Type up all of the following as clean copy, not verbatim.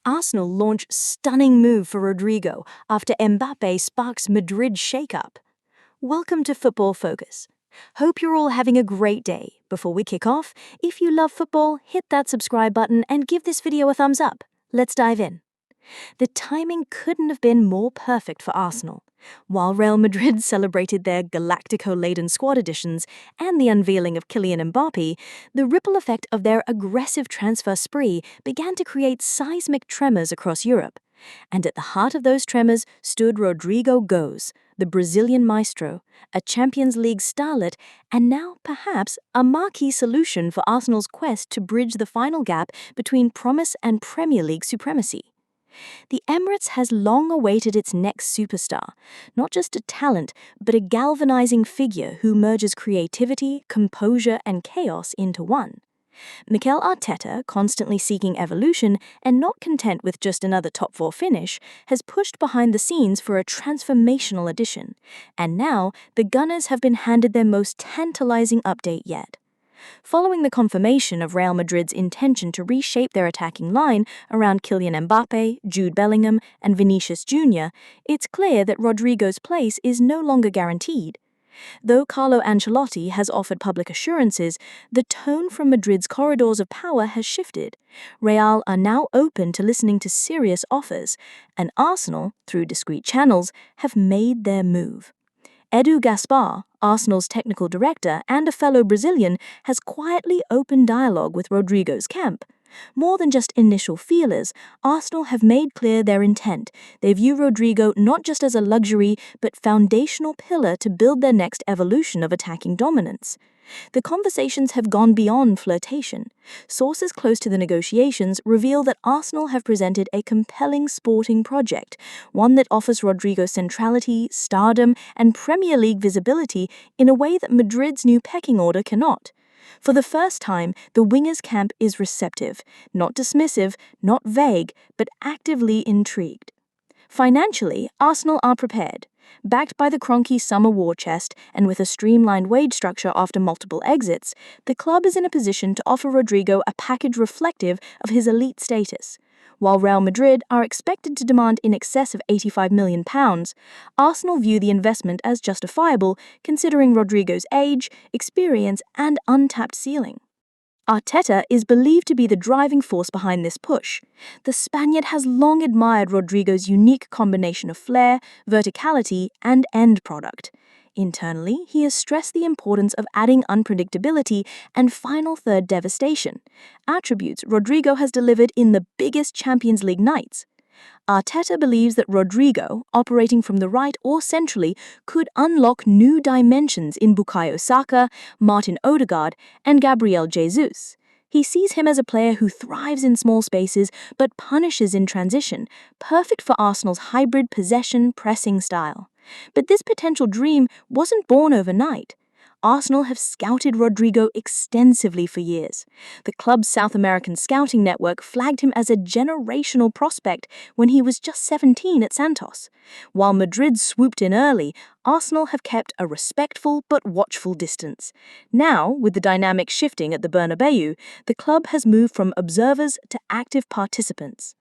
Arsenal launch stunning move for Rodrygo after Mbappe sparks Madrid shake-up. Welcome to Football Focus. Hope you're all having a great day. Before we kick off, if you love football, hit that subscribe button and give this video a thumbs up. Let's dive in. The timing couldn't have been more perfect for Arsenal. While Real Madrid celebrated their Galactico-laden squad additions and the unveiling of Kylian Mbappe, the ripple effect of their aggressive transfer spree began to create seismic tremors across Europe. And at the heart of those tremors stood Rodrygo Goes, the Brazilian maestro, a Champions League starlet, and now perhaps a marquee solution for Arsenal's quest to bridge the final gap between promise and Premier League supremacy. The Emirates has long awaited its next superstar, not just a talent, but a galvanizing figure who merges creativity, composure, and chaos into one. Mikel Arteta, constantly seeking evolution and not content with just another top-four finish, has pushed behind the scenes for a transformational addition, and now the Gunners have been handed their most tantalizing update yet. Following the confirmation of Real Madrid's intention to reshape their attacking line around Kylian Mbappe, Jude Bellingham, and Vinicius Jr., it's clear that Rodrygo's place is no longer guaranteed. Though Carlo Ancelotti has offered public assurances, the tone from Madrid's corridors of power has shifted. Real are now open to listening to serious offers, and Arsenal, through discreet channels, have made their move. Edu Gaspar, Arsenal's technical director and a fellow Brazilian, has quietly opened dialogue with Rodrygo's camp. More than just initial feelers, Arsenal have made clear their intent. They view Rodrygo not just as a luxury, but foundational pillar to build their next evolution of attacking dominance. The conversations have gone beyond flirtation. Sources close to the negotiations reveal that Arsenal have presented a compelling sporting project, one that offers Rodrygo centrality, stardom, and Premier League visibility in a way that Madrid's new pecking order cannot. For the first time, the wingers' camp is receptive, not dismissive, not vague, but actively intrigued. Financially, Arsenal are prepared. Backed by the Kroenke summer war chest and with a streamlined wage structure after multiple exits, the club is in a position to offer Rodrygo a package reflective of his elite status. While Real Madrid are expected to demand in excess of £85 million, Arsenal view the investment as justifiable considering Rodrygo's age, experience, and untapped ceiling. Arteta is believed to be the driving force behind this push. The Spaniard has long admired Rodrygo's unique combination of flair, verticality, and end product. Internally, he has stressed the importance of adding unpredictability and final third devastation, attributes Rodrygo has delivered in the biggest Champions League nights. Arteta believes that Rodrygo, operating from the right or centrally, could unlock new dimensions in Bukayo Saka, Martin Odegaard, and Gabriel Jesus. He sees him as a player who thrives in small spaces but punishes in transition, perfect for Arsenal's hybrid possession-pressing style. But this potential dream wasn't born overnight. Arsenal have scouted Rodrygo extensively for years. The club's South American scouting network flagged him as a generational prospect when he was just 17 at Santos. While Madrid swooped in early, Arsenal have kept a respectful but watchful distance. Now, with the dynamic shifting at the Bernabeu, the club has moved from observers to active participants.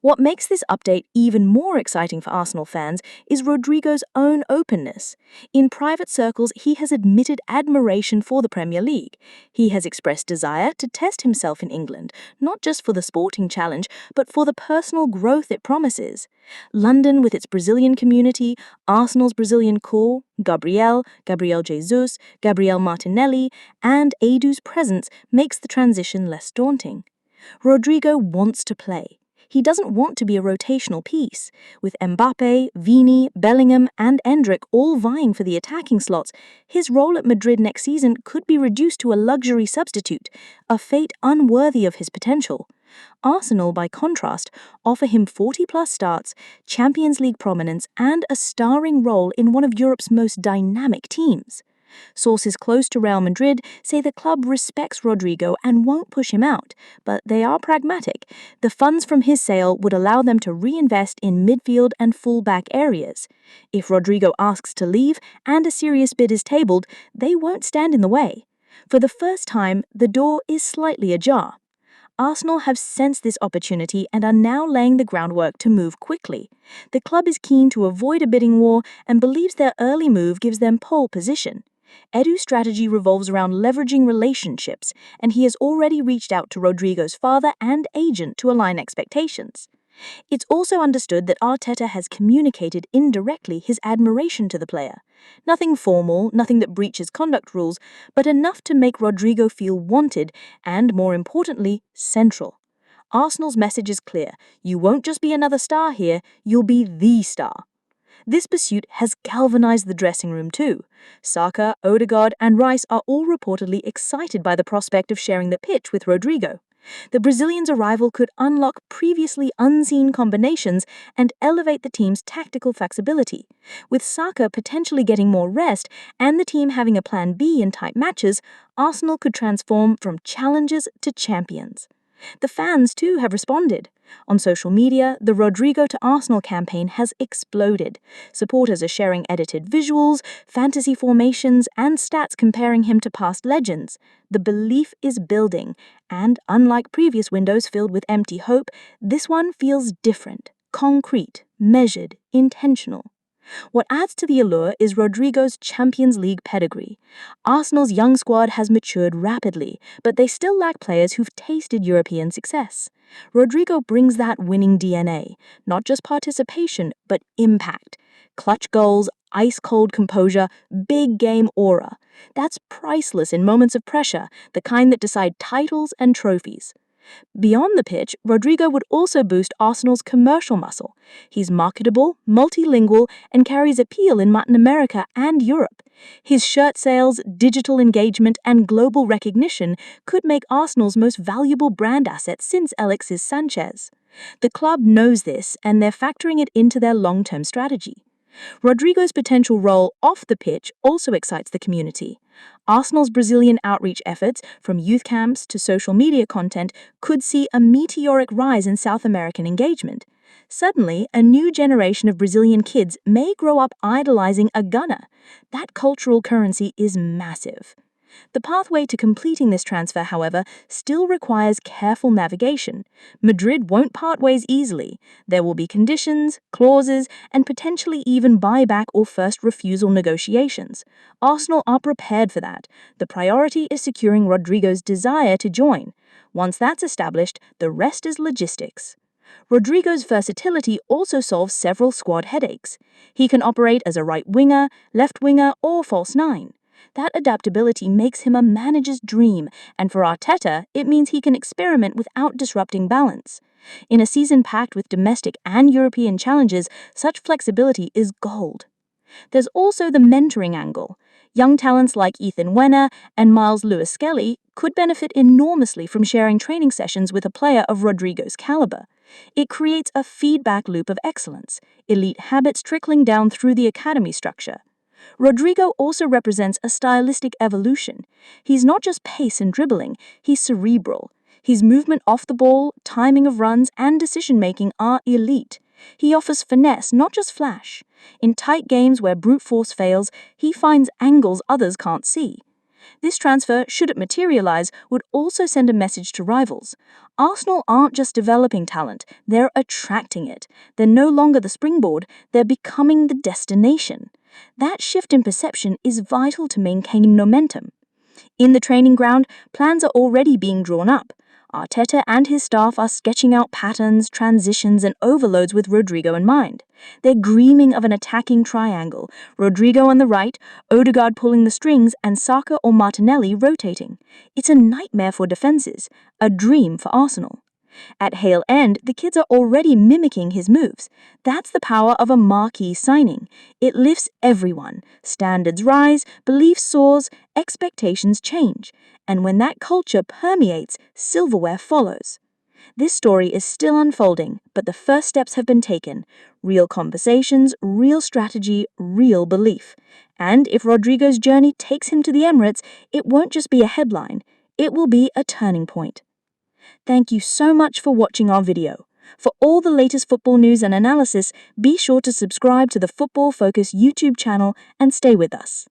What makes this update even more exciting for Arsenal fans is Rodrygo's own openness. In private circles, he has admitted admiration for the Premier League. He has expressed desire to test himself in England, not just for the sporting challenge, but for the personal growth it promises. London with its Brazilian community, Arsenal's Brazilian core, Gabriel Jesus, Gabriel Martinelli, and Edu's presence makes the transition less daunting. Rodrygo wants to play. He doesn't want to be a rotational piece. With Mbappe, Vini, Bellingham, and Endrick all vying for the attacking slots, his role at Madrid next season could be reduced to a luxury substitute, a fate unworthy of his potential. Arsenal, by contrast, offer him 40-plus starts, Champions League prominence, and a starring role in one of Europe's most dynamic teams. Sources close to Real Madrid say the club respects Rodrygo and won't push him out, but they are pragmatic. The funds from his sale would allow them to reinvest in midfield and full-back areas. If Rodrygo asks to leave and a serious bid is tabled, they won't stand in the way. For the first time, the door is slightly ajar. Arsenal have sensed this opportunity and are now laying the groundwork to move quickly. The club is keen to avoid a bidding war and believes their early move gives them pole position. Edu's strategy revolves around leveraging relationships, and he has already reached out to Rodrygo's father and agent to align expectations. It's also understood that Arteta has communicated indirectly his admiration to the player. Nothing formal, nothing that breaches conduct rules, but enough to make Rodrygo feel wanted and, more importantly, central. Arsenal's message is clear. You won't just be another star here, you'll be the star. This pursuit has galvanized the dressing room too. Saka, Odegaard, and Rice are all reportedly excited by the prospect of sharing the pitch with Rodrygo. The Brazilian's arrival could unlock previously unseen combinations and elevate the team's tactical flexibility. With Saka potentially getting more rest and the team having a plan B in tight matches, Arsenal could transform from challengers to champions. The fans, too, have responded. On social media, the Rodrygo to Arsenal campaign has exploded. Supporters are sharing edited visuals, fantasy formations, and stats comparing him to past legends. The belief is building, and unlike previous windows filled with empty hope, this one feels different, concrete, measured, intentional. What adds to the allure is Rodrygo's Champions League pedigree. Arsenal's young squad has matured rapidly, but they still lack players who've tasted European success. Rodrygo brings that winning DNA, not just participation, but impact. Clutch goals, ice-cold composure, big game aura. That's priceless in moments of pressure, the kind that decide titles and trophies. Beyond the pitch, Rodrygo would also boost Arsenal's commercial muscle. He's marketable, multilingual, and carries appeal in Latin America and Europe. His shirt sales, digital engagement, and global recognition could make Arsenal's most valuable brand asset since Alexis Sanchez. The club knows this, and they're factoring it into their long-term strategy. Rodrygo's potential role off the pitch also excites the community. Arsenal's Brazilian outreach efforts, from youth camps to social media content, could see a meteoric rise in South American engagement. Suddenly, a new generation of Brazilian kids may grow up idolizing a gunner. That cultural currency is massive. The pathway to completing this transfer, however, still requires careful navigation. Madrid won't part ways easily. There will be conditions, clauses, and potentially even buyback or first refusal negotiations. Arsenal are prepared for that. The priority is securing Rodrygo's desire to join. Once that's established, the rest is logistics. Rodrygo's versatility also solves several squad headaches. He can operate as a right winger, left winger, or false nine. That adaptability makes him a manager's dream, and for Arteta, it means he can experiment without disrupting balance. In a season packed with domestic and European challenges, such flexibility is gold. There's also the mentoring angle. Young talents like Ethan Wenner and Miles Lewis-Skelly could benefit enormously from sharing training sessions with a player of Rodrygo's caliber. It creates a feedback loop of excellence, elite habits trickling down through the academy structure. Rodrygo also represents a stylistic evolution. He's not just pace and dribbling, he's cerebral. His movement off the ball, timing of runs, and decision-making are elite. He offers finesse, not just flash. In tight games where brute force fails, he finds angles others can't see. This transfer, should it materialize, would also send a message to rivals. Arsenal aren't just developing talent, they're attracting it. They're no longer the springboard, they're becoming the destination. That shift in perception is vital to maintaining momentum. In the training ground, plans are already being drawn up. Arteta and his staff are sketching out patterns, transitions, and overloads with Rodrygo in mind. They're dreaming of an attacking triangle, Rodrygo on the right, Odegaard pulling the strings, and Saka or Martinelli rotating. It's a nightmare for defenses, a dream for Arsenal. At Hale End, the kids are already mimicking his moves. That's the power of a marquee signing. It lifts everyone. Standards rise, belief soars, expectations change. And when that culture permeates, silverware follows. This story is still unfolding, but the first steps have been taken. Real conversations, real strategy, real belief. And if Rodrygo's journey takes him to the Emirates, it won't just be a headline. It will be a turning point. Thank you so much for watching our video. For all the latest football news and analysis, be sure to subscribe to the Football Focus YouTube channel and stay with us.